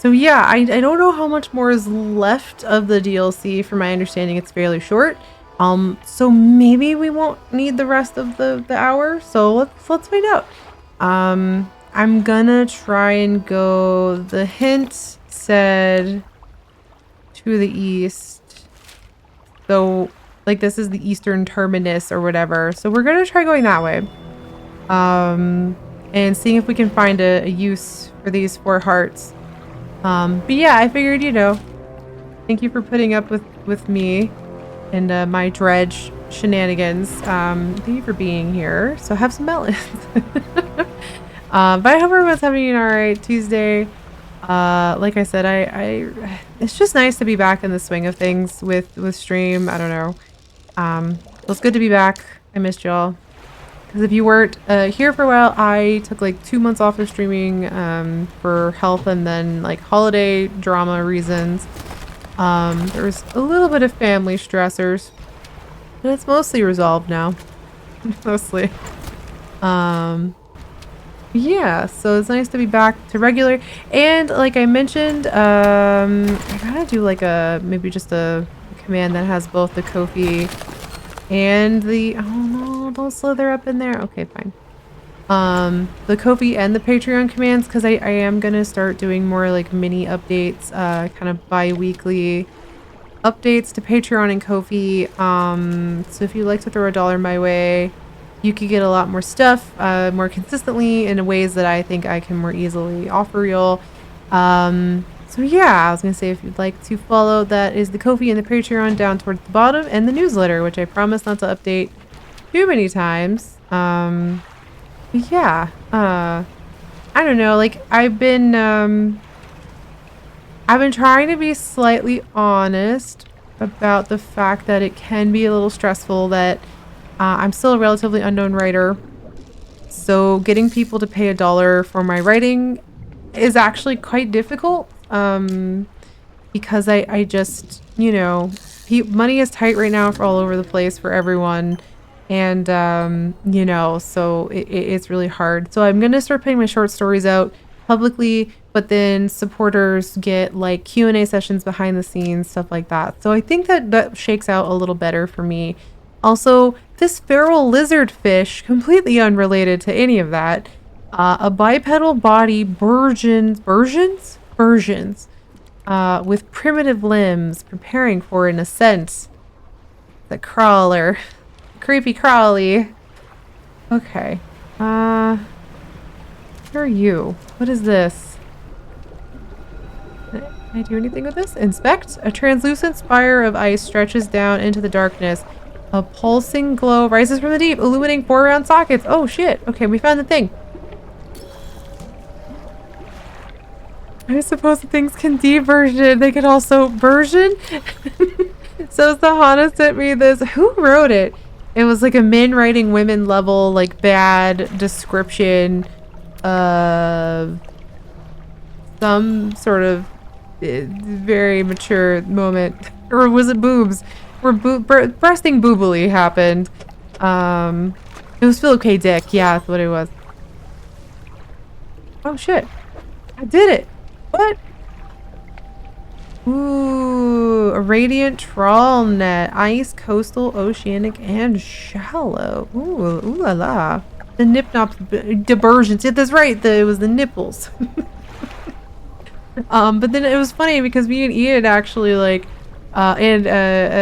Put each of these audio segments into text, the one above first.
So yeah, I don't know how much more is left of the DLC. From my understanding, it's fairly short. So maybe we won't need the rest of the hour. So let's find out. I'm gonna try and go. The hint said to the east. So like this is the eastern terminus or whatever. So we're gonna try going that way. And seeing if we can find a use for these 4 hearts. But yeah, I figured, you know, thank you for putting up with me and my dredge shenanigans. Thank you for being here. So have some melons. But I hope everyone's having an alright Tuesday. Like I said, I it's just nice to be back in the swing of things with stream. I don't know. It was good to be back. I missed y'all. Because if you weren't here for a while, I took like 2 months off of streaming for health and then like holiday drama reasons. There was a little bit of family stressors, but it's mostly resolved now. Mostly. Yeah, so it's nice to be back to regular. And like I mentioned, I gotta do like maybe just a command that has both the Kofi and the, oh no, don't slither up in there. Okay, fine. The Kofi and the Patreon commands, because I am gonna start doing more like mini updates, kind of bi-weekly updates to Patreon and Kofi. So if you'd like to throw $1 my way, you could get a lot more stuff, more consistently in ways that I think I can more easily offer y'all. So yeah, I was gonna say if you'd like to follow, that is the Kofi and the Patreon down towards the bottom, and the newsletter, which I promise not to update too many times. Yeah, I don't know, like I've been trying to be slightly honest about the fact that it can be a little stressful, that I'm still a relatively unknown writer. So getting people to pay $1 for my writing is actually quite difficult. Because I just, you know, money is tight right now for all over the place for everyone. And, you know, so it's really hard. So I'm going to start putting my short stories out publicly, but then supporters get like Q&A sessions behind the scenes, stuff like that. So I think that shakes out a little better for me. Also, this feral lizard fish, completely unrelated to any of that, a bipedal body burgeons, with primitive limbs, preparing for an ascent. The crawler. Creepy crawly. Okay. Who are you? What is this? Can I do anything with this? Inspect. A translucent spire of ice stretches down into the darkness. A pulsing glow rises from the deep, illuminating 4 round sockets. Oh shit. Okay, we found the thing. I suppose things can de-version. They could also version. So Sahana sent me this. Who wrote it? It was like a men writing women level, like bad description of some sort of very mature moment. Or was it boobs? Where breasting boobily happened. It was Philip K. Dick. Yeah, that's what it was. Oh shit. I did it. What? Ooh, a radiant trawl net. Ice, coastal, oceanic, and shallow. Ooh, ooh la la. The nip-nops, diversions. Yeah, that's right. It was the nipples. But then it was funny because me and Ian actually like, and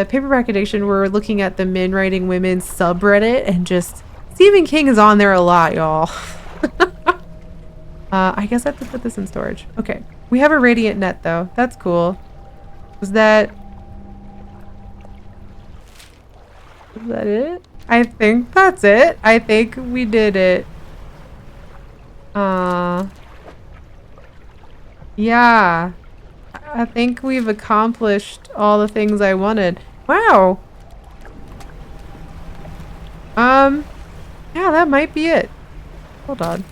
Paperback Addiction were looking at the men writing women subreddit, and just Stephen King is on there a lot, y'all. I guess I have to put this in storage. Okay. We have a radiant net though. That's cool. Was that it? I think that's it. I think we did it. Yeah. I think we've accomplished all the things I wanted. Wow. Yeah, that might be it. Hold on.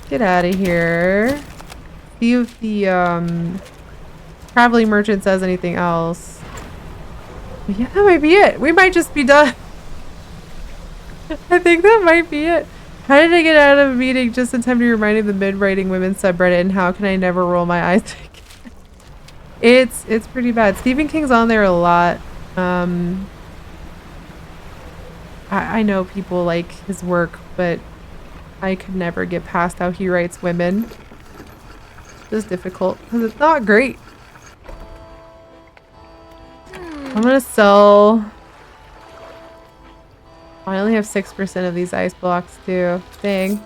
Get out of here. See if the traveling merchant says anything else. Yeah, that might be it. We might just be done. I think that might be it. How did I get out of a meeting just in time to be reminding the mid-writing women subreddit, and how can I never roll my eyes again? It's pretty bad. Stephen King's on there a lot. I know people like his work, but I could never get past how he writes women. It's difficult because it's not great. I'm gonna sell. I only have 6% of these ice blocks too. Dang.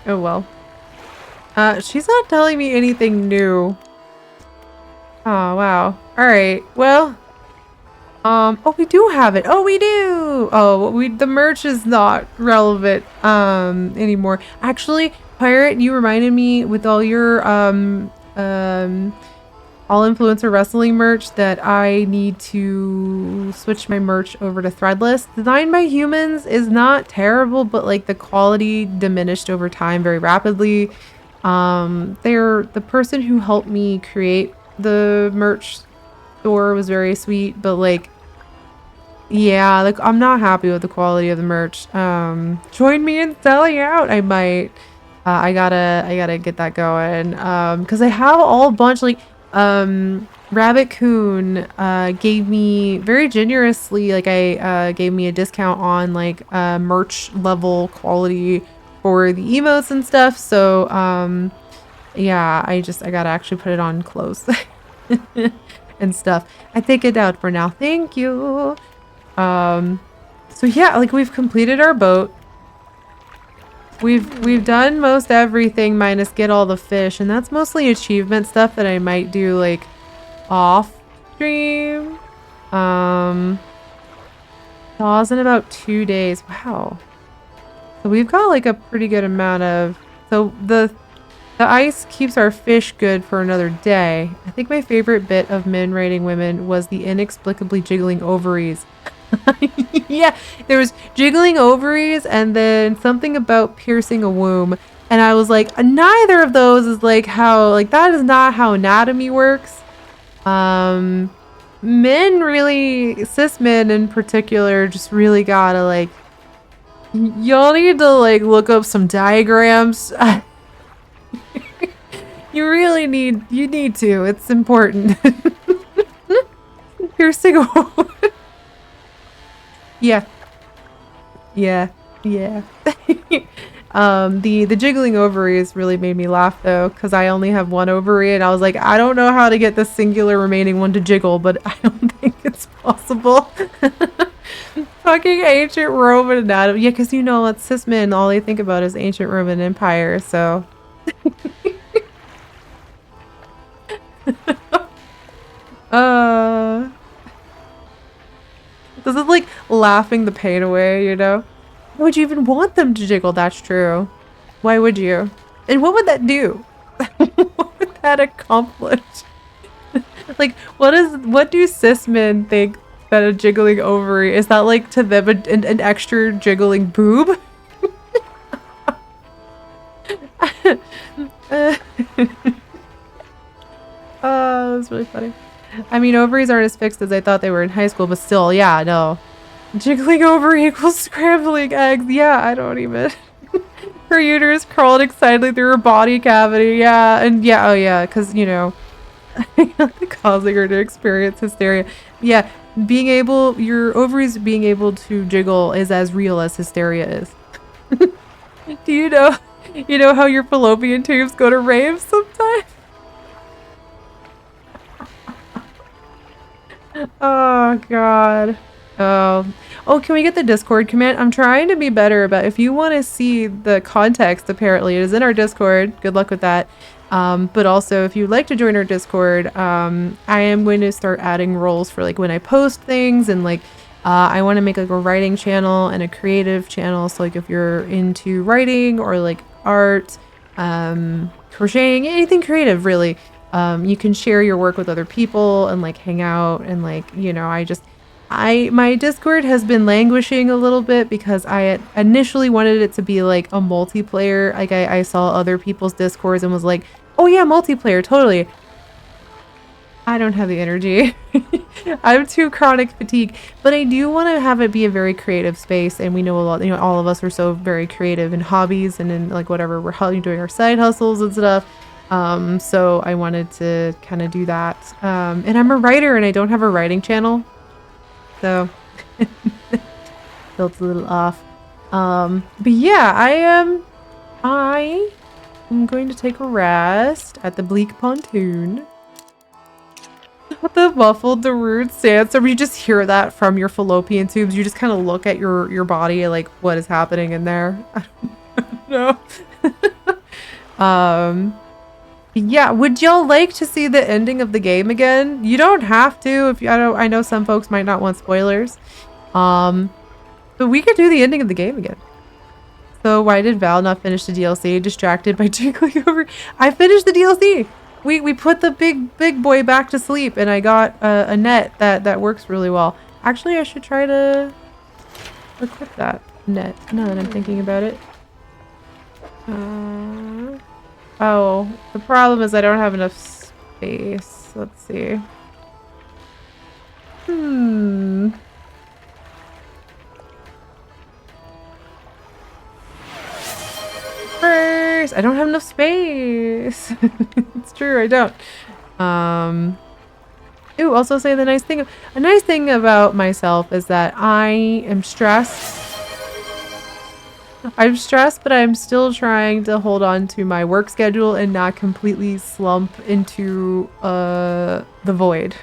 Oh well. She's not telling me anything new. Oh wow. Alright, well. Oh, we do have it. Oh, we do. Oh, the merch is not relevant anymore. Actually, Pirate, you reminded me with all your all influencer wrestling merch that I need to switch my merch over to Threadless. Designed by humans is not terrible, but like the quality diminished over time very rapidly. They're the person who helped me create the merch store was very sweet, but like yeah, like I'm not happy with the quality of the merch. Join me in selling out. I might. I gotta get that going. Because I have all a bunch like Rabbit Coon gave me very generously, like I gave me a discount on like merch level quality for the emotes and stuff. So yeah, I gotta actually put it on close and stuff. I take it out for now. Thank you. So yeah, like we've completed our boat. We've done most everything minus get all the fish, and that's mostly achievement stuff that I might do like off stream. Thaws in about 2 days. Wow. So we've got like a pretty good amount of, so the ice keeps our fish good for another day. I think my favorite bit of men raiding women was the inexplicably jiggling ovaries. Yeah, there was jiggling ovaries and then something about piercing a womb. And I was like, neither of those is like how, like that is not how anatomy works. Men really, cis men in particular, just really gotta like, y'all need to like look up some diagrams. You need to, it's important. Piercing a womb. Yeah. Yeah. Yeah. The jiggling ovaries really made me laugh though, because I only have one ovary and I was like, I don't know how to get the singular remaining one to jiggle, but I don't think it's possible. Fucking ancient Roman anatomy. Yeah, because you know, it's cis men, all they think about is ancient Roman Empire, so. This is like laughing the pain away, you know? Why would you even want them to jiggle? That's true. Why would you? And what would that do? What would that accomplish? Like, what do cis men think that a jiggling ovary is? That like to them an extra jiggling boob? Oh, that's really funny. I mean, ovaries aren't as fixed as I thought they were in high school, but still, yeah, no. Jiggling ovary equals scrambling eggs. Yeah, I don't even. Her uterus crawled excitedly through her body cavity. Yeah, and yeah, oh yeah, because, you know, causing her to experience hysteria. Yeah, your ovaries being able to jiggle is as real as hysteria is. Do you know how your fallopian tubes go to raves sometimes? Oh god. Oh, can we get the Discord command? I'm trying to be better about if you want to see the context, apparently it is in our Discord. Good luck with that. But also if you'd like to join our Discord, I am going to start adding roles for like when I post things, and like I want to make like a writing channel and a creative channel. So like if you're into writing or like art, crocheting, anything creative really, you can share your work with other people and like hang out and like, you know, my Discord has been languishing a little bit because I had initially wanted it to be like a multiplayer. Like I saw other people's Discords and was like, oh yeah, multiplayer, totally. I don't have the energy. I'm too chronic fatigue, but I do want to have it be a very creative space. And we know a lot, you know, all of us are so very creative in hobbies and in like whatever we're doing our side hustles and stuff. So I wanted to kind of do that. And I'm a writer and I don't have a writing channel. So felt a little off. But yeah, I am going to take a rest at the Bleak Pontoon. With the muffled, the rude stance. So you just hear that from your fallopian tubes. You just kind of look at your body like what is happening in there. I don't know. Yeah, would y'all like to see the ending of the game again? You don't have to if you, I know some folks might not want spoilers. But we could do the ending of the game again. So why did Val not finish the DLC? Distracted by jiggling over. I finished the DLC. We put the big boy back to sleep, and I got a net that works really well. Actually, I should try to equip that net now that I'm thinking about it. Oh, the problem is I don't have enough space. Let's see. First, I don't have enough space. It's true, I don't. Ooh, also say a nice thing about myself is that I am stressed. I'm stressed, but I'm still trying to hold on to my work schedule and not completely slump into the void.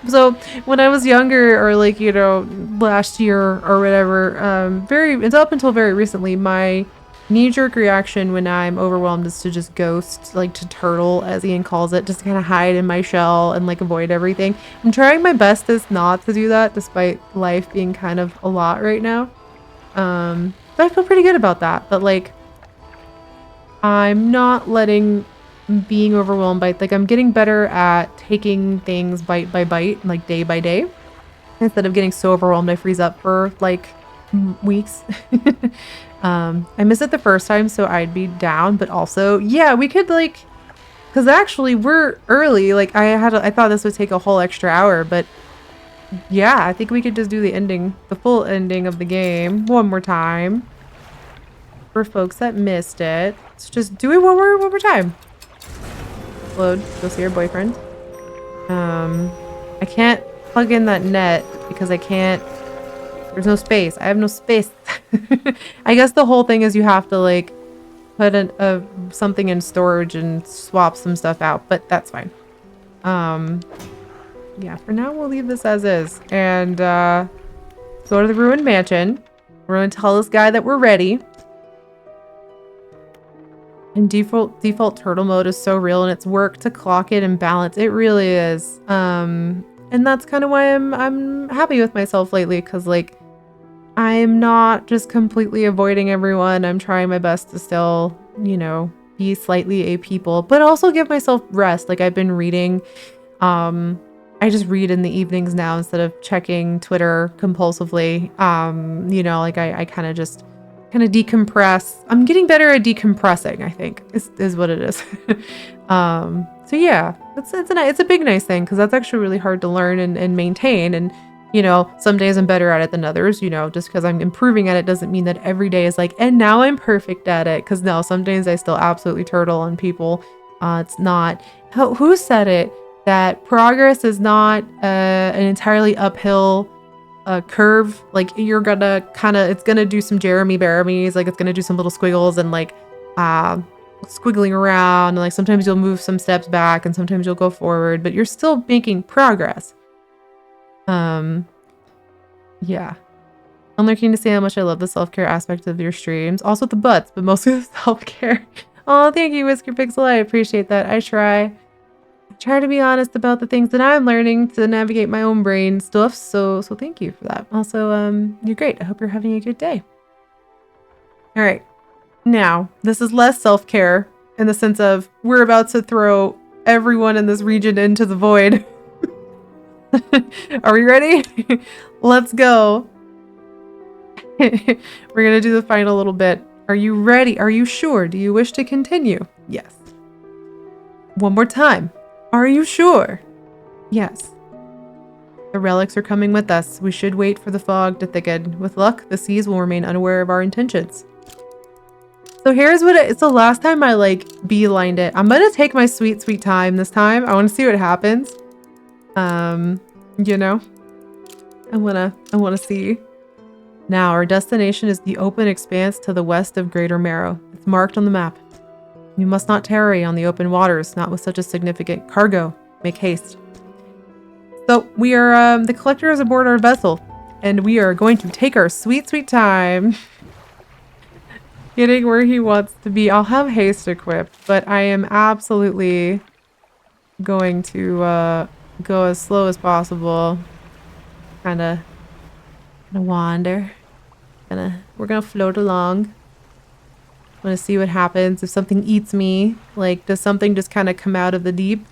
So when I was younger, or like, you know, last year or whatever, it's up until very recently, my knee-jerk reaction when I'm overwhelmed is to just ghost, like to turtle, as Ian calls it, just kind of hide in my shell and like avoid everything. I'm trying my bestest not to do that, despite life being kind of a lot right now. But I feel pretty good about that. But like, I'm not letting being overwhelmed by, like, I'm getting better at taking things bite by bite, like day by day, instead of getting so overwhelmed I freeze up for like weeks. I missed it the first time, so I'd be down, but also, yeah, we could like, because actually we're early. Like I thought this would take a whole extra hour, but yeah, I think we could just do the ending, the full ending of the game one more time for folks that missed it. Let's just do it one more time. Load, go see your boyfriend. I can't plug in that net because I can't. There's no space. I have no space. I guess the whole thing is you have to like put something in storage and swap some stuff out, but that's fine. Yeah, for now we'll leave this as is and go to the ruined mansion. We're gonna tell this guy that we're ready. And default turtle mode is so real, and it's work to clock it and balance. It really is. And that's kind of why I'm happy with myself lately, because like I'm not just completely avoiding everyone. I'm trying my best to still, you know, be slightly a people, but also give myself rest. Like I've been reading. I just read in the evenings now instead of checking Twitter compulsively. You know, like I kind of decompress. I'm getting better at decompressing, I think, is what it is. So yeah, it's a big nice thing, because that's actually really hard to learn and maintain. And you know, some days I'm better at it than others. You know, just because I'm improving at it doesn't mean that every day is like, and now I'm perfect at it. Because no, some days I still absolutely turtle on people. It's not. Who said it? That progress is not an entirely uphill curve. Like you're gonna it's gonna do some Jeremy Bearamies, like it's gonna do some little squiggles and like squiggling around, and like sometimes you'll move some steps back and sometimes you'll go forward, but you're still making progress. Yeah, I'm looking to see how much I love the self-care aspect of your streams, also the butts, but mostly the self-care. Oh, thank you, Whisker Pixel. I appreciate that. I try to be honest about the things that I'm learning to navigate my own brain stuff. So thank you for that. Also, you're great. I hope you're having a good day. All right. Now, this is less self-care in the sense of we're about to throw everyone in this region into the void. Are we ready? Let's go. We're going to do the final little bit. Are you ready? Are you sure? Do you wish to continue? Yes. One more time. Are you sure? Yes. The relics are coming with us. We should wait for the fog to thicken. With luck, the seas will remain unaware of our intentions. So here's what it's the last time I like beelined it. I'm gonna take my sweet, sweet time this time. I want to see what happens. You know, I wanna see. Now our destination is the open expanse to the west of Greater Marrow. It's marked on the map. We must not tarry on the open waters, not with such a significant cargo. Make haste. So we are, the collector is aboard our vessel, and we are going to take our sweet, sweet time getting where he wants to be. I'll have haste equipped, but I am absolutely going to go as slow as possible. Kinda wander. We're gonna float along. I'm gonna see what happens if something eats me. Like, does something just kind of come out of the deep?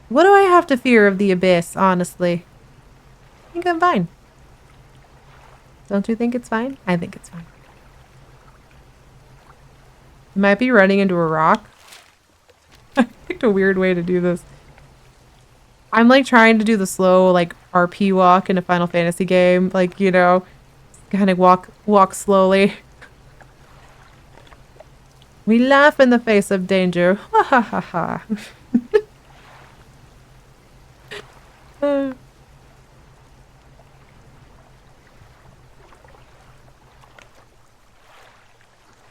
What do I have to fear of the abyss, honestly? I think I'm fine. Don't you think it's fine? I think it's fine. I might be running into a rock. I picked a weird way to do this. I'm like trying to do the slow like RP walk in a Final Fantasy game. Like, you know, kind of walk slowly. We laugh in the face of danger. Ha ha ha ha.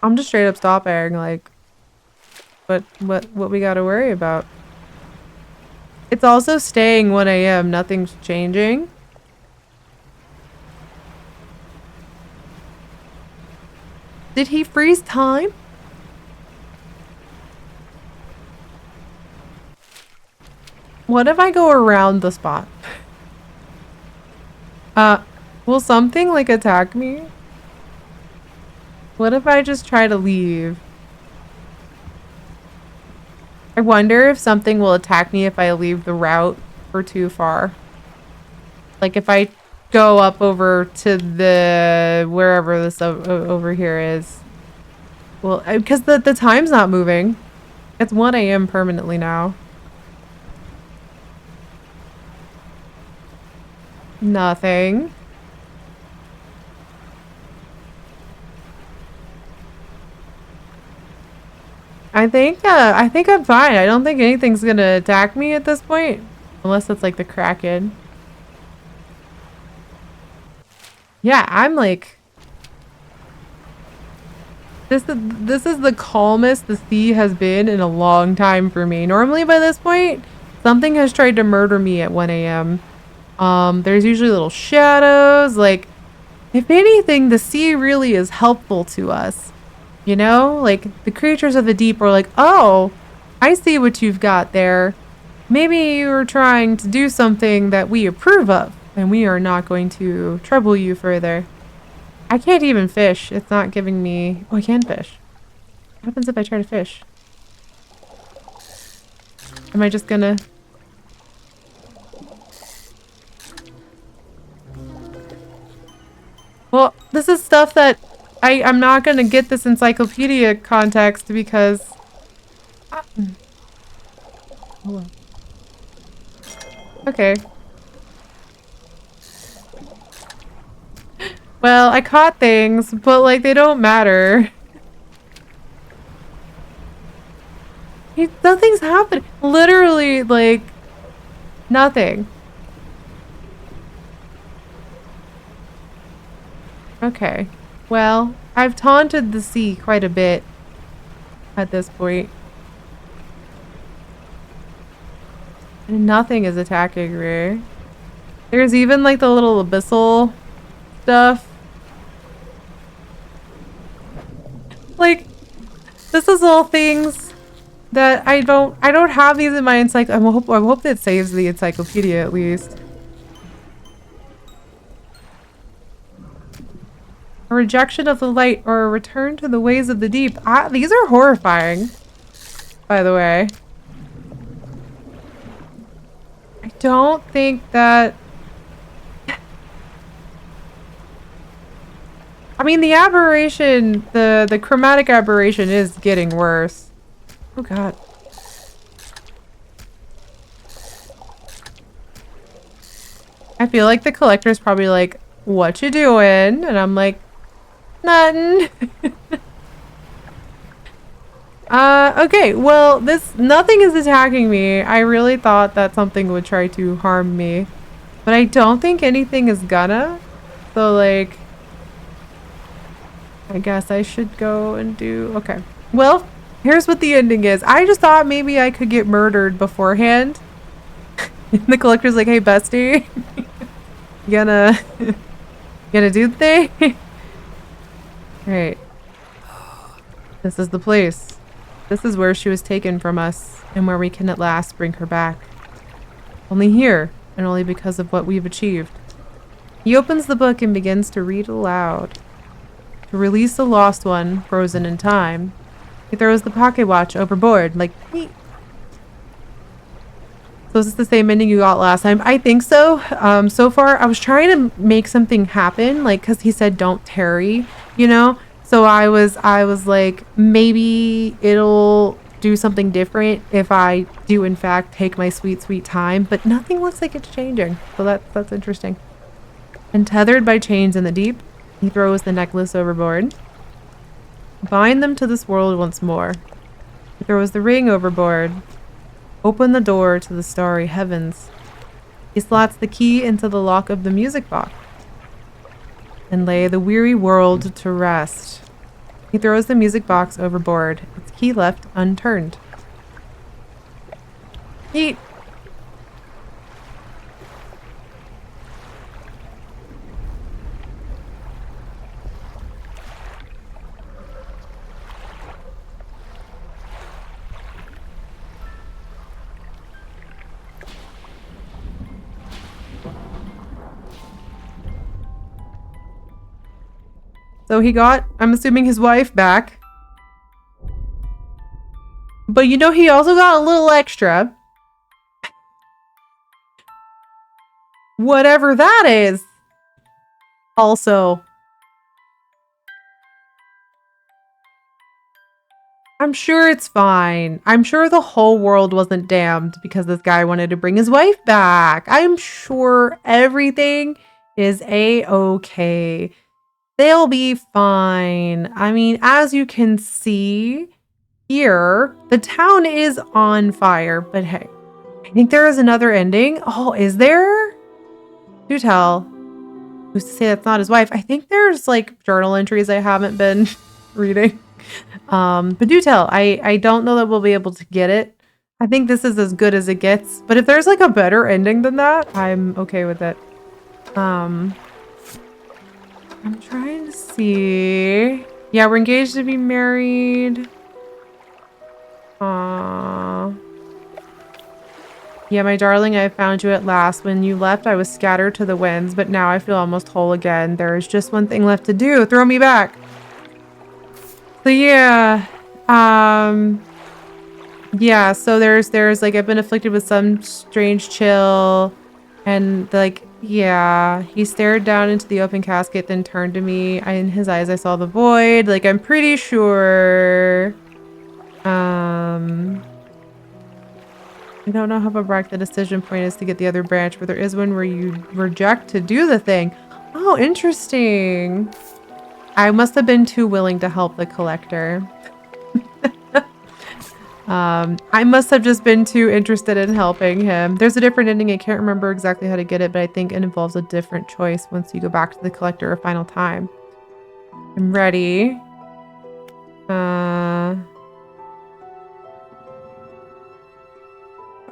I'm just straight up stopping, like, what we gotta worry about? It's also staying 1 a.m. Nothing's changing. Did he freeze time? What if I go around the spot? Will something like attack me? What if I just try to leave? I wonder if something will attack me if I leave the route for too far. Like if I go up over to the wherever this over here is. Well, because the time's not moving. It's 1 a.m. permanently now. Nothing. I think I'm fine. I don't think anything's gonna attack me at this point. Unless it's like the Kraken. Yeah, I'm like... This is the calmest the sea has been in a long time for me. Normally by this point, something has tried to murder me at 1 a.m. There's usually little shadows. Like, if anything, the sea really is helpful to us. You know? Like, the creatures of the deep are like, oh, I see what you've got there. Maybe you're trying to do something that we approve of, and we are not going to trouble you further. I can't even fish. It's not giving me... Oh, I can fish. What happens if I try to fish? Am I just gonna... Well, this is stuff that I'm not gonna get this encyclopedia context because... Hold on. Okay. Well, I caught things, but like they don't matter. Nothing's happening. Literally, like, nothing. Okay. Well, I've taunted the sea quite a bit at this point. And nothing is attacking me. There's even like the little abyssal stuff. Like, this is all things that I don't have these in my I hope that saves the encyclopedia at least. A rejection of the light or a return to the ways of the deep. These are horrifying, by the way. I don't think that... I mean, the aberration, the chromatic aberration is getting worse. Oh god. I feel like the collector's probably like, what you doing? And I'm like, nothing. Okay, well, nothing is attacking me. I really thought that something would try to harm me, but I don't think anything is gonna. So, like, I guess I should go and do, okay. Well, here's what the ending is. I just thought maybe I could get murdered beforehand. And the collector's like, hey, bestie, you gonna do the thing? Right. This is the place. This is where she was taken from us, and where we can at last bring her back. Only here, and only because of what we've achieved. He opens the book and begins to read aloud. To release the lost one, frozen in time, he throws the pocket watch overboard, like, me. So is this the same ending you got last time? I think so. So far, I was trying to make something happen, like, because he said don't tarry, you know? So I was like, maybe it'll do something different if I do, in fact, take my sweet, sweet time. But nothing looks like it's changing. So that's interesting. And tethered by chains in the deep, he throws the necklace overboard. Bind them to this world once more. He throws the ring overboard. Open the door to the starry heavens. He slots the key into the lock of the music box and lay the weary world to rest. He throws the music box overboard, its key left unturned. Yeet. So he got, I'm assuming, his wife back. But you know, he also got a little extra. Whatever that is. Also, I'm sure it's fine. I'm sure the whole world wasn't damned because this guy wanted to bring his wife back. I'm sure everything is a-okay. They'll be fine. I mean, as you can see here, the town is on fire, but hey, I think there is another ending. Oh, is there? Do tell. Who's to say that's not his wife? I think there's like journal entries I haven't been reading. But do tell. I don't know that we'll be able to get it. I think this is as good as it gets, but if there's like a better ending than that, I'm okay with it. I'm trying to see. Yeah, we're engaged to be married. Aww. Yeah, my darling, I found you at last. When you left, I was scattered to the winds, but now I feel almost whole again. There is just one thing left to do. Throw me back. So yeah. Yeah, so there's like, I've been afflicted with some strange chill, and like, yeah, he stared down into the open casket, then turned to me. In his eyes, I saw the void. Like, I'm pretty sure. I don't know how about the decision point is to get the other branch, but there is one where you reject to do the thing. Oh, interesting. I must have been too willing to help the collector. I must have just been too interested in helping him. There's a different ending. I can't remember exactly how to get it, but I think it involves a different choice once you go back to the collector a final time. I'm ready.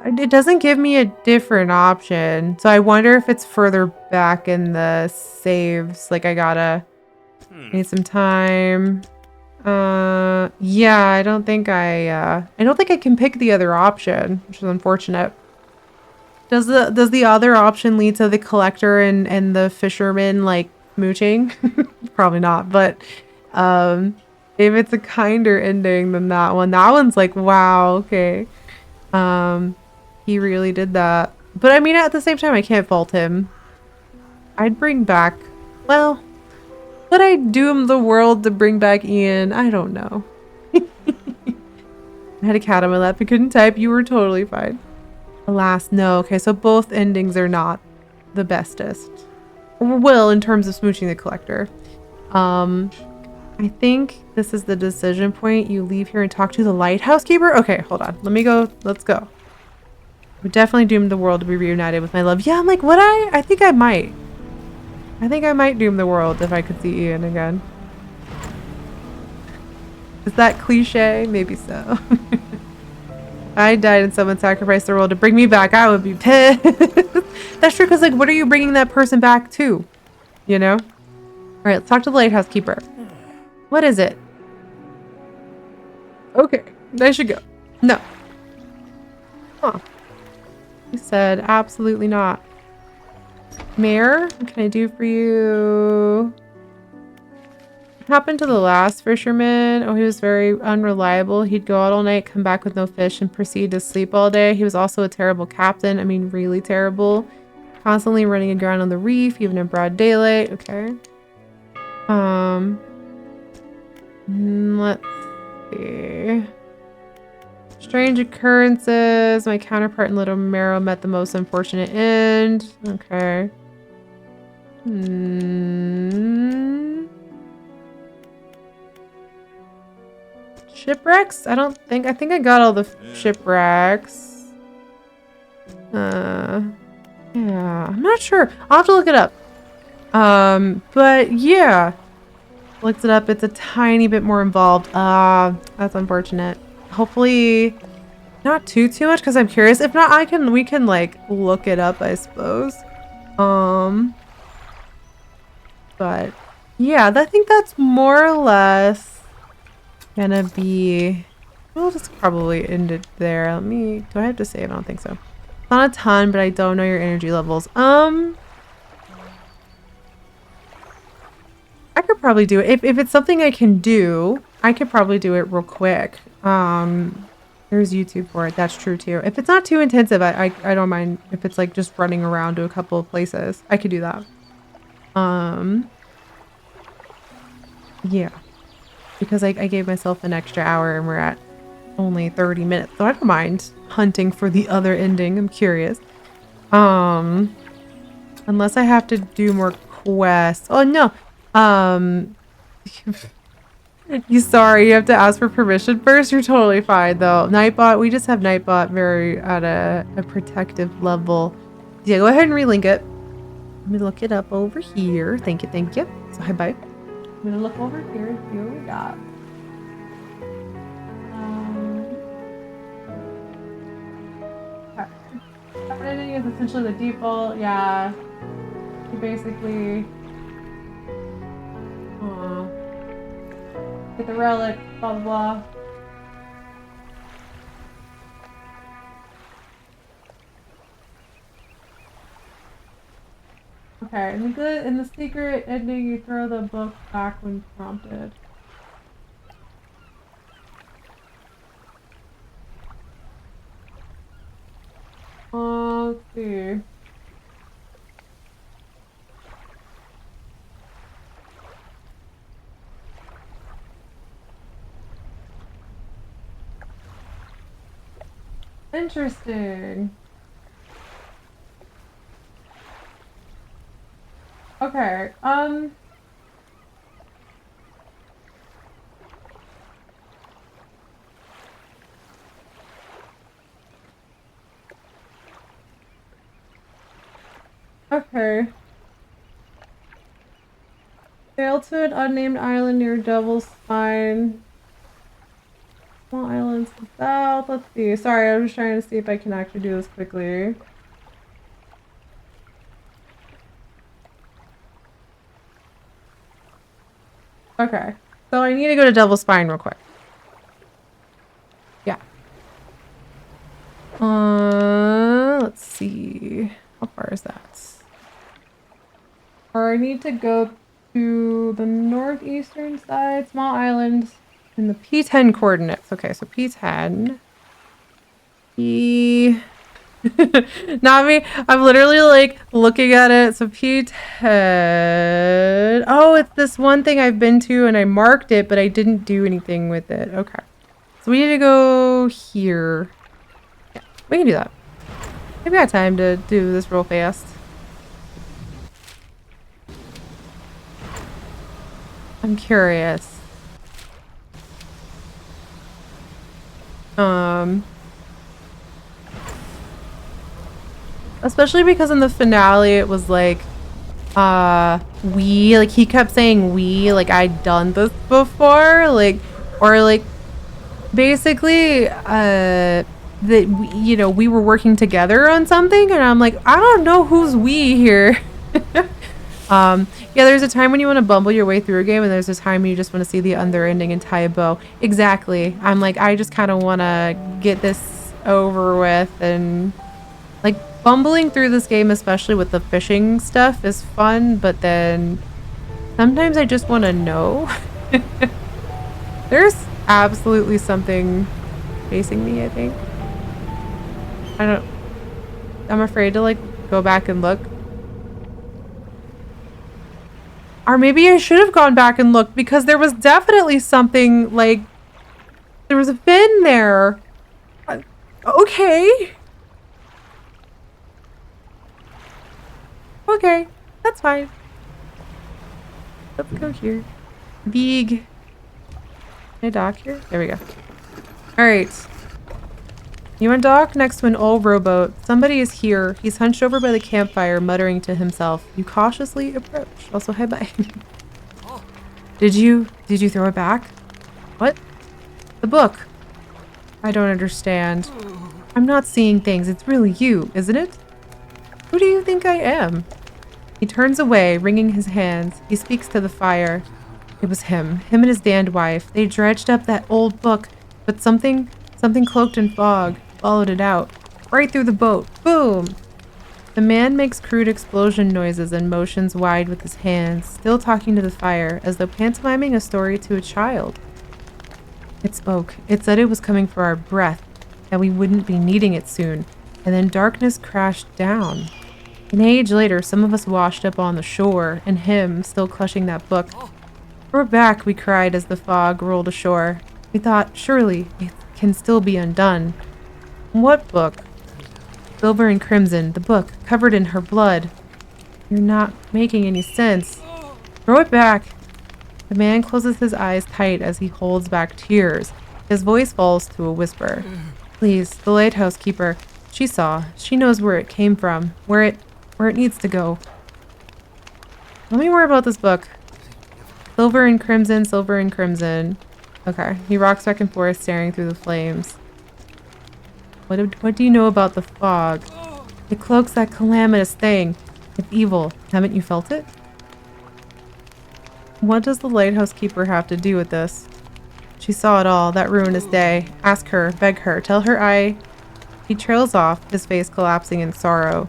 It doesn't give me a different option. So I wonder if it's further back in the saves. Like I need some time. Yeah, I don't think I can pick the other option, which is unfortunate. Does the other option lead to the collector and the fisherman like mooching? Probably not, but if it's a kinder ending than that one's like, wow, okay. He really did that. But I mean, at the same time, I can't fault him. I'd bring back, well, would I doom the world to bring back Ian? I don't know. I had a cat on my lap. I couldn't type. You were totally fine. Alas, no. Okay, so both endings are not the bestest. Or will in terms of smooching the collector. I think this is the decision point. You leave here and talk to the lighthouse keeper? Okay, hold on. Let me go. Let's go. I'm definitely doomed the world to be reunited with my love. Yeah, I'm like, would I? I think I might. I think I might doom the world if I could see Ian again. Is that cliche? Maybe so. I died and someone sacrificed their world to bring me back. I would be pissed. That's true, because like, what are you bringing that person back to? You know? All right, let's talk to the lighthouse keeper. What is it? Okay, I should go. No. Huh. He said absolutely not. Mayor, what can I do for you? What happened to the last fisherman? Oh, he was very unreliable. He'd go out all night, come back with no fish, and proceed to sleep all day. He was also a terrible captain. I mean, really terrible. Constantly running aground on the reef, even in broad daylight. Okay. Let's see. Strange occurrences. My counterpart in Little Marrow met the most unfortunate end. Okay. Shipwrecks? I think I got all the shipwrecks. Yeah, I'm not sure. I'll have to look it up. But yeah. Looked it up. It's a tiny bit more involved. That's unfortunate. Hopefully not too much because I'm curious. If not, we can like look it up, I suppose. But yeah, I think that's more or less gonna be, we'll just probably end it there. Do I have to save? I don't think so. It's not a ton, but I don't know your energy levels. I could probably do it. If it's something I can do, I could probably do it real quick. There's YouTube for it. That's true too. If it's not too intensive, I don't mind if it's like just running around to a couple of places. I could do that. Yeah. Because I gave myself an extra hour and we're at only 30 minutes. So I don't mind hunting for the other ending. I'm curious. Unless I have to do more quests. Oh no. Sorry, you have to ask for permission first. You're totally fine though. Nightbot, we just have Nightbot very at a protective level. Yeah, go ahead and relink it. Let me look it up over here. Thank you, thank you. So hi, bye. I'm gonna look over here and see what we got. Okay. Editing is essentially the default. Yeah, you basically get the relic, blah blah blah. Okay, in the secret ending, you throw the book back when prompted. Let's see. Interesting. Okay, okay. Sail to an unnamed island near Devil's Spine. Small islands to the south. Let's see. Sorry, I'm just trying to see if I can actually do this quickly. Okay. So I need to go to Devil's Spine real quick. Yeah. Let's see. How far is that? Or I need to go to the northeastern side, small island in the P10 coordinates. Okay, so P10. Not me. I'm literally like looking at it. So P10. Oh, it's this one thing I've been to and I marked it, but I didn't do anything with it. Okay. So we need to go here. Yeah, we can do that. I've got time to do this real fast. I'm curious. Especially because in the finale it was like, we, like he kept saying we, like I'd done this before, like, or like basically, that we, you know, we were working together on something, and I'm like, I don't know who's we here. Yeah, there's a time when you want to bumble your way through a game, and there's a time when you just want to see the other ending and tie a bow. Exactly. I'm like, I just kind of want to get this over with, and like bumbling through this game, especially with the fishing stuff, is fun, but then sometimes I just want to know. There's absolutely something facing me, I think. I'm afraid to like go back and look. Or maybe I should have gone back and looked, because there was definitely something, like, there was a fin there. Okay. Okay, that's fine. Let's go here. Big. Can I dock here? There we go. Alright. You undock next to an old rowboat. Somebody is here. He's hunched over by the campfire, muttering to himself. You cautiously approach. Also, hi bye. Did you throw it back? What? The book. I don't understand. I'm not seeing things. It's really you, isn't it? Who do you think I am? He turns away, wringing his hands. He speaks to the fire. It was him and his damned wife. They dredged up that old book, but something cloaked in fog followed it out. Right through the boat. Boom! The man makes crude explosion noises and motions wide with his hands, still talking to the fire, as though pantomiming a story to a child. It spoke. It said it was coming for our breath, that we wouldn't be needing it soon, and then darkness crashed down. An age later, some of us washed up on the shore, and him, still clutching that book. We're back, we cried as the fog rolled ashore. We thought, surely, it can still be undone. What book? Silver and crimson, the book, covered in her blood. You're not making any sense. Throw it back. The man closes his eyes tight as he holds back tears. His voice falls to a whisper. Please, the lighthouse keeper. She saw. She knows where it came from. Where it needs to go. Tell me more about this book. Silver and crimson, silver and crimson. Okay. He rocks back and forth, staring through the flames. What do you know about the fog? It cloaks that calamitous thing. It's evil. Haven't you felt it? What does the lighthouse keeper have to do with this? She saw it all, that ruinous day. Ask her, beg her, tell her I... He trails off, his face collapsing in sorrow.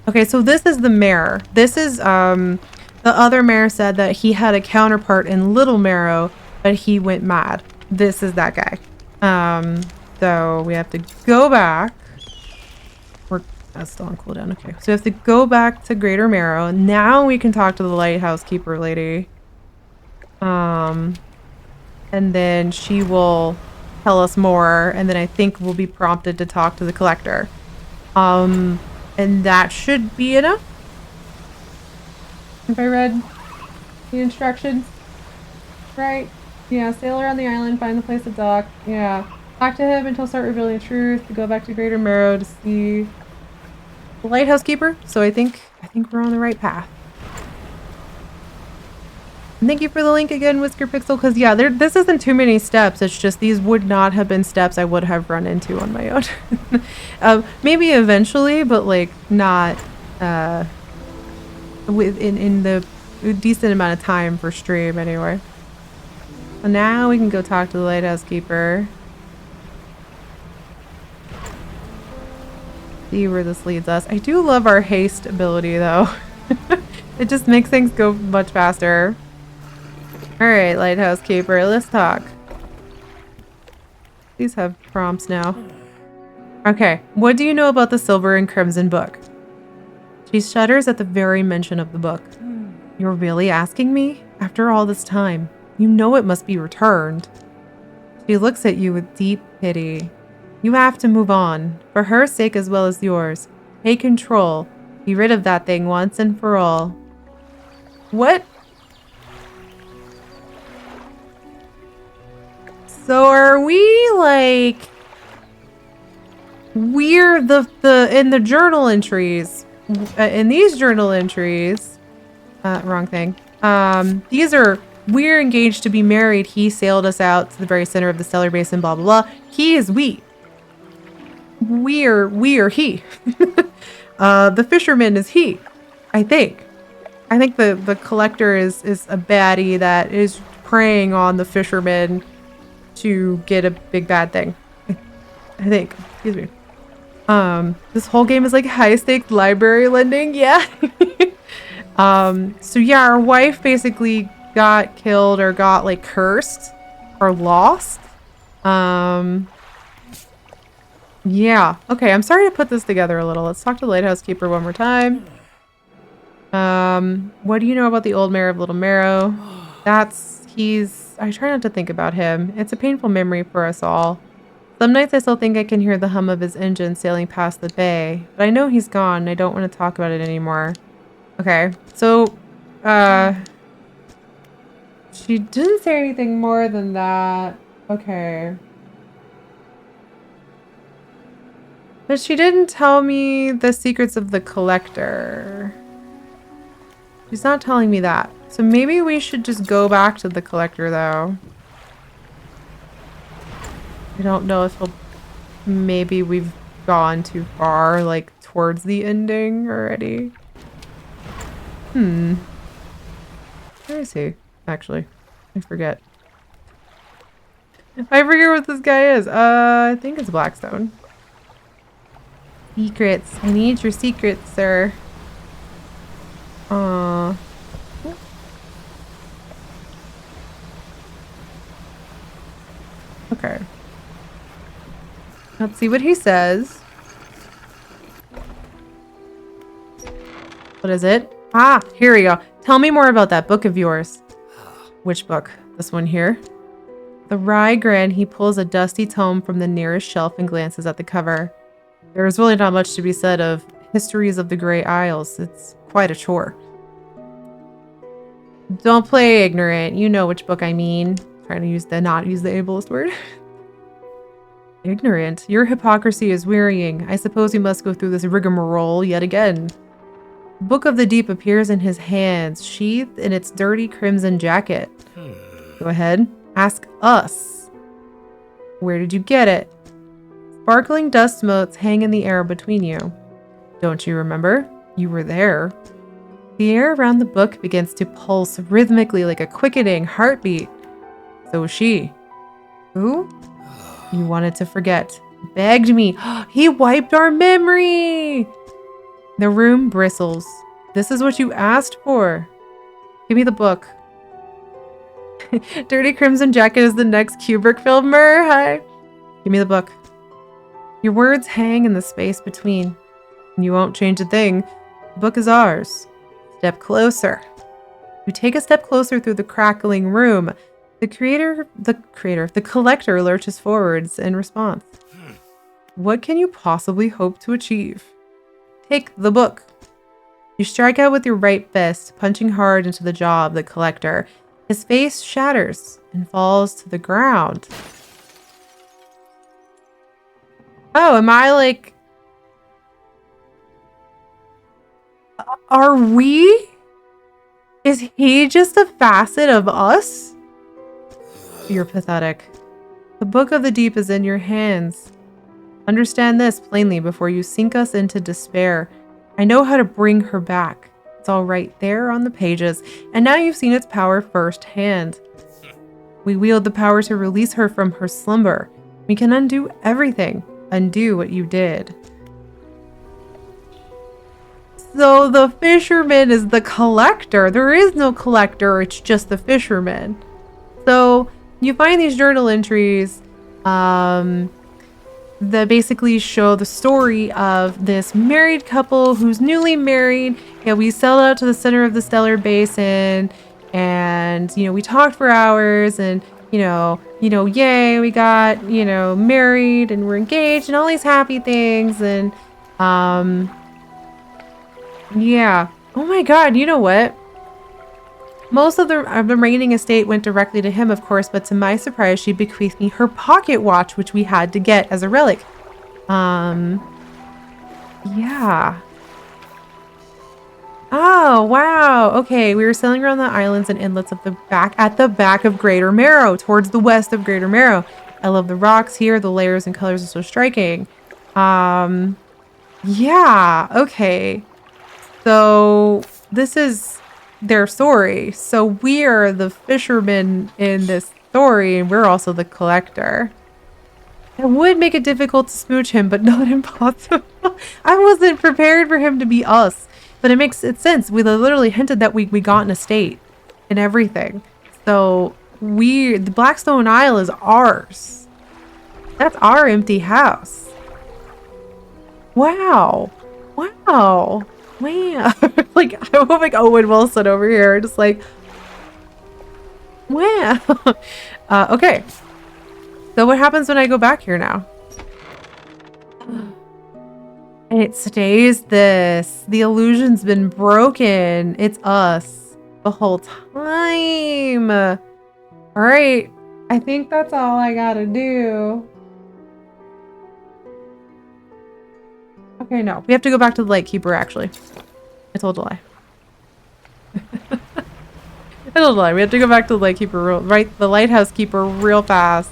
Okay, so this is the mayor. This is, the other mayor said that he had a counterpart in Little Marrow, but he went mad. This is that guy. So we have to go back. That's still on cooldown. Okay, so we have to go back to Greater Marrow. Now we can talk to the lighthouse keeper lady. And then she will tell us more, and then I think we'll be prompted to talk to the collector. And that should be enough. Have I read the instructions? Right? Yeah, sail around the island, find the place to dock. Yeah. Talk to him until start revealing the truth. To go back to Greater Marrow to see the lighthouse keeper. So I think we're on the right path. And thank you for the link again, Whisker Pixel, because yeah, this isn't too many steps. It's just these would not have been steps I would have run into on my own. Maybe eventually, but like not in the decent amount of time for stream anyway. So now we can go talk to the lighthouse keeper. See where this leads us. I do love our haste ability though. It just makes things go much faster. Alright, lighthouse keeper, let's talk. These have prompts now. Okay, what do you know about the Silver and Crimson book? She shudders at the very mention of the book. You're really asking me? After all this time, you know it must be returned. She looks at you with deep pity. You have to move on, for her sake as well as yours. Take control. Be rid of that thing once and for all. What? So are we like... We're in the journal entries. In these journal entries... wrong thing. These are... We're engaged to be married. He sailed us out to the very center of the stellar basin, blah, blah, blah. He is we. We are he. The fisherman is he, I think. I think the collector is a baddie that is preying on the fisherman to get a big bad thing. I think. Excuse me. This whole game is like high stakes library lending. Yeah. So yeah, our wife basically got killed or got like cursed or lost. Yeah. Okay, I'm sorry to put this together a little. Let's talk to the lighthouse keeper one more time. What do you know about the old mayor of Little Marrow? I try not to think about him. It's a painful memory for us all. Some nights I still think I can hear the hum of his engine sailing past the bay, but I know he's gone and I don't want to talk about it anymore. Okay, so, she didn't say anything more than that. Okay. But she didn't tell me the secrets of the collector. She's not telling me that. So maybe we should just go back to the collector, though. I don't know if maybe we've gone too far, like, towards the ending already. Where is he? Actually, I forget. I forget what this guy is. I think it's Blackstone. Secrets. I need your secrets, sir. Okay. Let's see what he says. What is it? Ah, here we go. Tell me more about that book of yours. Which book? This one here? The wry grin, he pulls a dusty tome from the nearest shelf and glances at the cover. There is really not much to be said of Histories of the Grey Isles. It's quite a chore. Don't play ignorant. You know which book I mean. Trying to not use the ableist word. Ignorant. Your hypocrisy is wearying. I suppose you must go through this rigmarole yet again. The Book of the Deep appears in his hands, sheathed in its dirty crimson jacket. Go ahead. Ask us. Where did you get it? Sparkling dust motes hang in the air between you. Don't you remember? You were there. The air around the book begins to pulse rhythmically like a quickening heartbeat. So was she. Who? You wanted to forget. Begged me. He wiped our memory! The room bristles. This is what you asked for. Give me the book. Dirty Crimson Jacket is the next Kubrick film. Hi. Give me the book. Your words hang in the space between. And you won't change a thing. The book is ours. Step closer. You take a step closer through the crackling room. The collector lurches forwards in response. What can you possibly hope to achieve? Take the book. You strike out with your right fist, punching hard into the jaw of the collector. His face shatters and falls to the ground. Oh, am I like... Are we? Is he just a facet of us? You're pathetic. The Book of the Deep is in your hands. Understand this plainly before you sink us into despair. I know how to bring her back. It's all right there on the pages, and now you've seen its power firsthand. We wield the power to release her from her slumber. We can undo everything. Undo what you did. So the fisherman is the collector. There is no collector, it's just the fisherman. So you find these journal entries that basically show the story of this married couple who's newly married. Yeah, we sailed out to the center of the stellar basin, and we talked for hours, and yay, we got married and we're engaged and all these happy things, and yeah. Oh my god, you know what? Most of the remaining estate went directly to him, of course, but to my surprise, she bequeathed me her pocket watch, which we had to get as a relic. Yeah. Oh, wow. Okay, we were sailing around the islands and inlets of at the back of Greater Marrow, towards the west of Greater Marrow. I love the rocks here. The layers and colors are so striking. Yeah, okay. So this is their story. So we are the fishermen in this story, and we're also the collector. It would make it difficult to smooch him, but not impossible. I wasn't prepared for him to be us, but it makes sense. We literally hinted that we got an estate and everything. So the Blackstone Isle is ours. That's our empty house. Wow. Wow. Wow. Like, I'm like Owen Wilson over here. Just like, wow. Okay. So what happens when I go back here now? And it stays this. The illusion's been broken. It's us the whole time. All right. I think that's all I gotta do. Okay, no. We have to go back to the Lightkeeper, actually. I told a lie. I told a lie. We have to go back to the Lightkeeper, the Lighthouse Keeper real fast.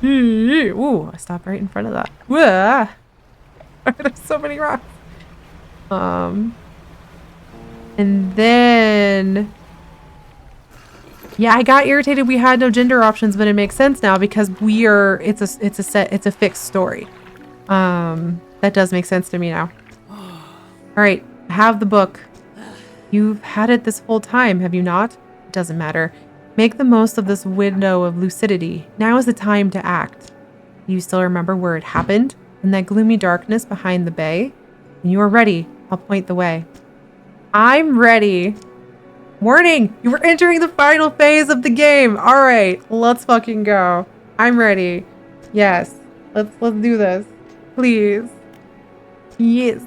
Ooh, I stopped right in front of that. Whoa. There's so many rocks. And then... Yeah, I got irritated we had no gender options, but it makes sense now because it's a fixed story. That does make sense to me now. All right, I have the book. You've had it this whole time, have you not? It doesn't matter. Make the most of this window of lucidity. Now is the time to act. Do you still remember where it happened? In that gloomy darkness behind the bay? When you are ready, I'll point the way. I'm ready. Warning! You are entering the final phase of the game. All right, let's fucking go. I'm ready. Yes, let's do this, please. Yes.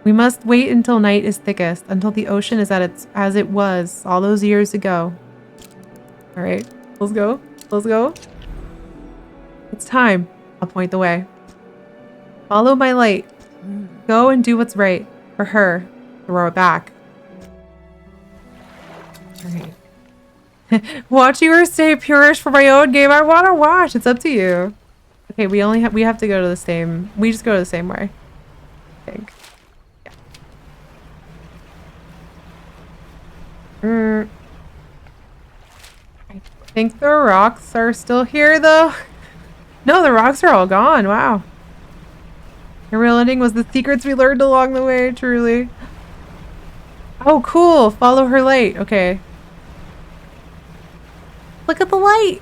We must wait until night is thickest, until the ocean is as it was all those years ago. All right, let's go. Let's go. It's time. I'll point the way. Follow my light. Go and do what's right for her. Throw it back. All right. Watch you or stay purish for my own game. I want to watch. It's up to you. Okay, we have to go to the same. We just go to the same way. I think. Yeah. I think the rocks are still here, though. No, the rocks are all gone. Wow. The real ending was the secrets we learned along the way, truly. Oh, cool. Follow her light. Okay. Look at the light.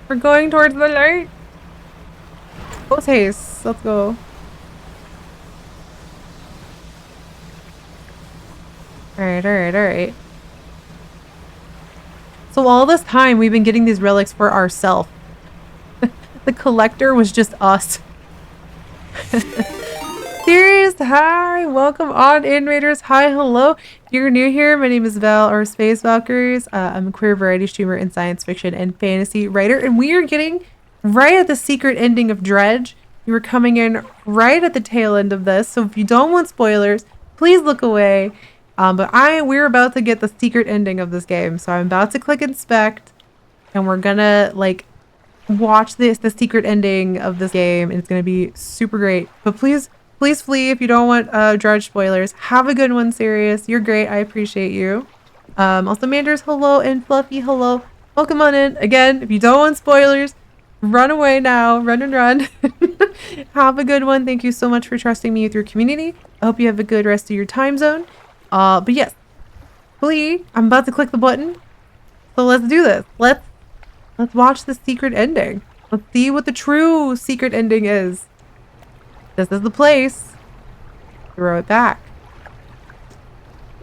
We're going towards the light. Go, Taste. Let's go. Alright, alright, alright. So all this time, we've been getting these relics for ourselves. The collector was just us. Serious, hi, welcome on in, Raiders. Hi, hello. If you're new here, my name is Val, or Space Valkyries. I'm a queer variety streamer and science fiction and fantasy writer, and we are getting right at the secret ending of Dredge. You were coming in right at the tail end of this, so if you don't want spoilers, please look away. But we're about to get the secret ending of this game, so I'm about to click inspect, and we're gonna watch the secret ending of this game, and it's gonna be super great. But please flee if you don't want Dredge spoilers. Have a good one, Sirius. You're great. I appreciate you. Also, Manders, hello, and Fluffy, hello. Welcome on in. Again, if you don't want spoilers, run away now. Run and run. Have a good one. Thank you so much for trusting me with your community. I hope you have a good rest of your time zone. But yes, flee. I'm about to click the button. So let's do this. Let's watch the secret ending. Let's see what the true secret ending is. This is the place. Throw it back.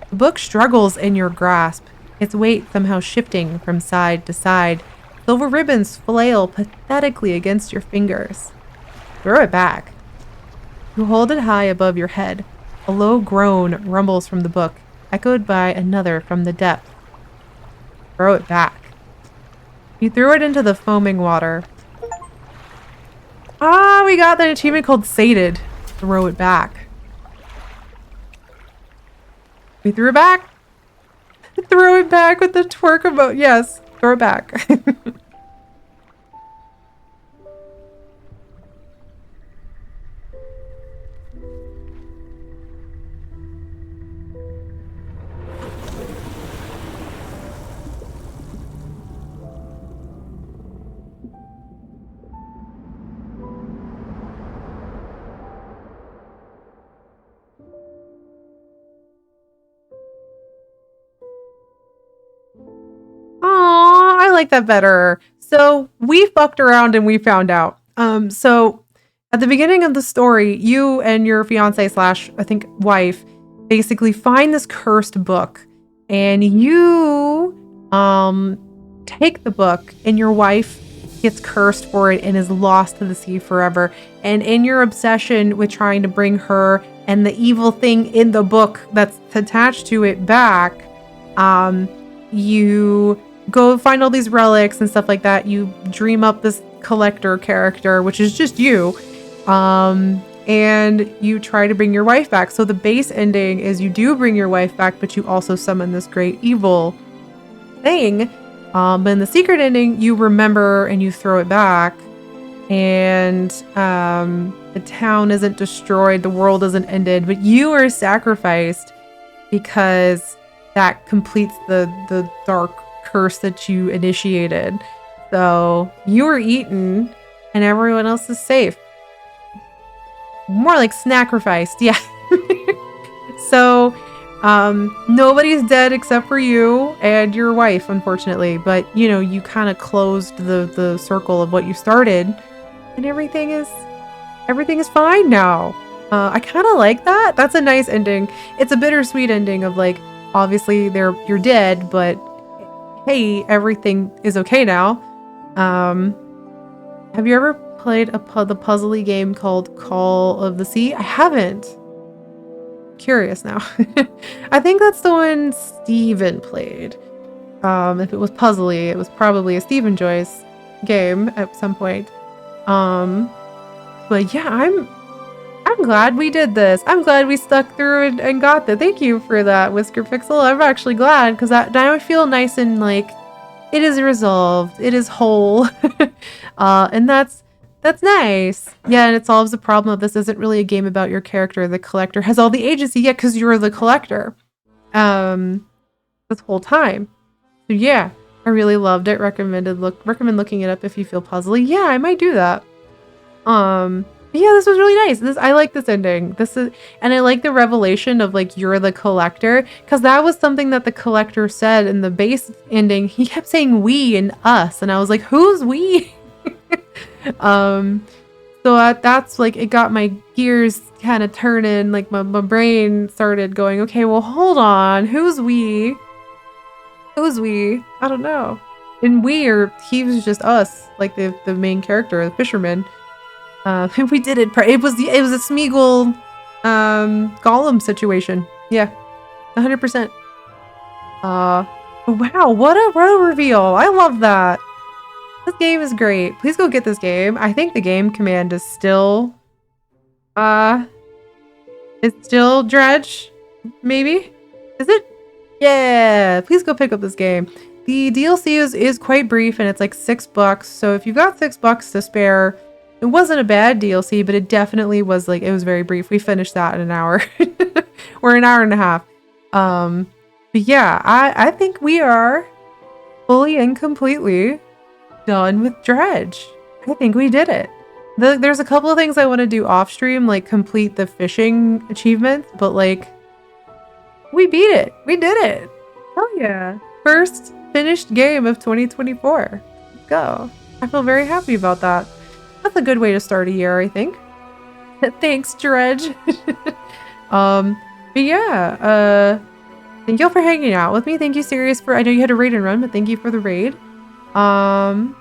The book struggles in your grasp, its weight somehow shifting from side to side. Silver ribbons flail pathetically against your fingers. Throw it back. You hold it high above your head. A low groan rumbles from the book echoed by another from the depth. Throw it back. You threw it into the foaming water. Ah, we got an achievement called Sated. Throw it back. We threw it back. Throw it back with the twerk emote. Yes, throw it back. Aw, I like that better. So we fucked around and we found out. So at the beginning of the story, you and your fiance slash, I think, wife basically find this cursed book, and you take the book, and your wife gets cursed for it and is lost to the sea forever. And in your obsession with trying to bring her and the evil thing in the book that's attached to it back, you go find all these relics and stuff like that. You dream up this collector character, which is just you. And you try to bring your wife back. So the base ending is you do bring your wife back, but you also summon this great evil thing. But in the secret ending, you remember and you throw it back. And the town isn't destroyed, the world isn't ended, but you are sacrificed because that completes the dark curse that you initiated. So you are eaten and everyone else is safe. More like sacrificed, yeah. So nobody's dead except for you and your wife, unfortunately. But you know, you kind of closed the circle of what you started, and everything is fine now. I kind of like that. That's a nice ending. It's a bittersweet ending of like, obviously you're dead, but hey, everything is okay now. Have you ever played the puzzly game called Call of the Sea? I haven't. Curious now. I think that's the one Steven played. If it was puzzly, it was probably a Steven Joyce game at some point. But yeah, I'm glad we did this. I'm glad we stuck through it and got that. Thank you for that, Whisker Pixel. I'm actually glad because now I feel nice and like it is resolved. It is whole. And that's nice. Yeah, and it solves the problem of this isn't really a game about your character. The collector has all the agency, yeah, because you're the collector. This whole time. So yeah, I really loved it. Recommend looking it up if you feel puzzly. Yeah, I might do that. Yeah, this was really nice. I like this ending. And I like the revelation of like you're the collector, because that was something that the collector said in the base ending. He kept saying we and us, and I was like, who's we? So that's like, it got my gears kind of turning, like my brain started going, okay, well, hold on, who's we? Who's we? I don't know. And he was just us, like the main character, the fisherman. We did it. It was a Smeagol, Gollum situation. Yeah, 100%. Wow, what a reveal! I love that. This game is great. Please go get this game. I think the game command is still, it's still Dredge. Maybe, is it? Yeah. Please go pick up this game. The DLC is quite brief and it's like $6. So if you got $6 to spare. It wasn't a bad DLC, but it definitely was like, it was very brief. We finished that in an hour or an hour and a half. But yeah, I think we are fully and completely done with Dredge. I think we did it. There's a couple of things I want to do off stream, like complete the fishing achievements, but like we beat it. We did it. Hell yeah. First finished game of 2024. Let's go. I feel very happy about that. That's a good way to start a year, I think. Thanks, Dredge. But yeah, thank you all for hanging out with me. Thank you, Sirius, I know you had a raid and run, but thank you for the raid. And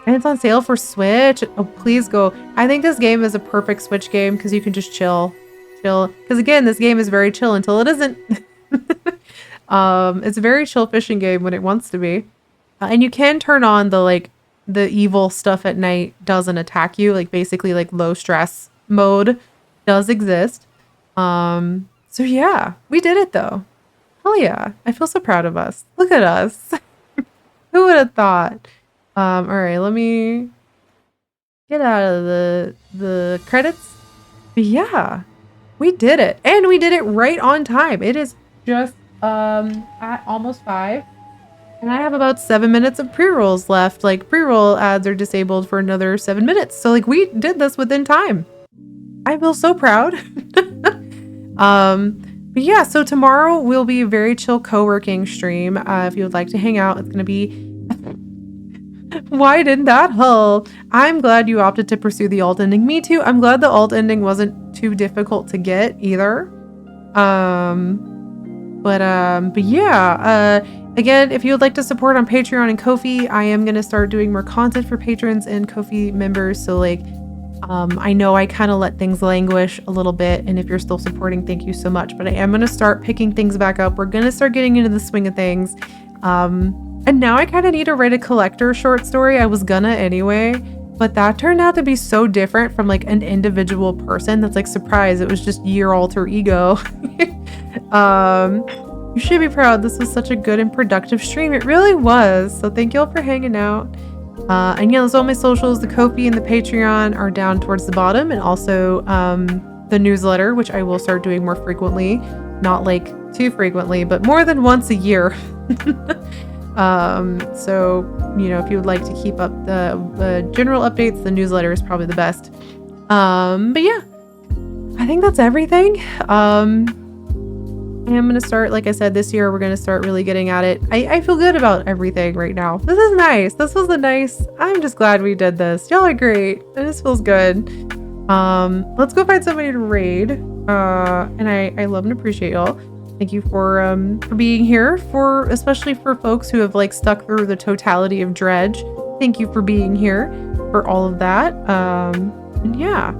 it's on sale for Switch. Oh, please go. I think this game is a perfect Switch game because you can just chill. Because again, this game is very chill until it isn't. It's a very chill fishing game when it wants to be. And you can turn on the evil stuff at night doesn't attack you. Like basically like low stress mode does exist. So yeah, we did it though. Hell yeah. I feel so proud of us. Look at us. Who would have thought? All right, let me get out of the credits. But yeah, we did it. And we did it right on time. It is just at almost 5. And I have about 7 minutes of pre-rolls left. Like pre-roll ads are disabled for another 7 minutes. So like we did this within time. I feel so proud. But yeah, so tomorrow will be a very chill co-working stream. If you would like to hang out, it's gonna be why didn't that hull? I'm glad you opted to pursue the alt ending. Me too. I'm glad the alt ending wasn't too difficult to get either. But yeah, again, if you would like to support on Patreon and Ko-fi, I am going to start doing more content for patrons and Ko-fi members. So like, I know I kind of let things languish a little bit. And if you're still supporting, thank you so much. But I am going to start picking things back up. We're going to start getting into the swing of things. And now I kind of need to write a collector short story. I was gonna anyway, but that turned out to be so different from like an individual person. That's like, surprise, it was just your alter ego. You should be proud. This was such a good and productive stream. It really was. So thank you all for hanging out. And yeah, those all my socials, the Ko-fi and the Patreon are down towards the bottom, and also the newsletter, which I will start doing more frequently. Not like too frequently, but more than once a year. So, you know, if you would like to keep up the general updates, the newsletter is probably the best. But yeah, I think that's everything. I am going to start, like I said, this year, we're going to start really getting at it. I feel good about everything right now. This is nice. This was I'm just glad we did this. Y'all are great. And this feels good. Let's go find somebody to raid. And I love and appreciate y'all. Thank you for being here, especially for folks who have like stuck through the totality of Dredge. Thank you for being here for all of that. And yeah.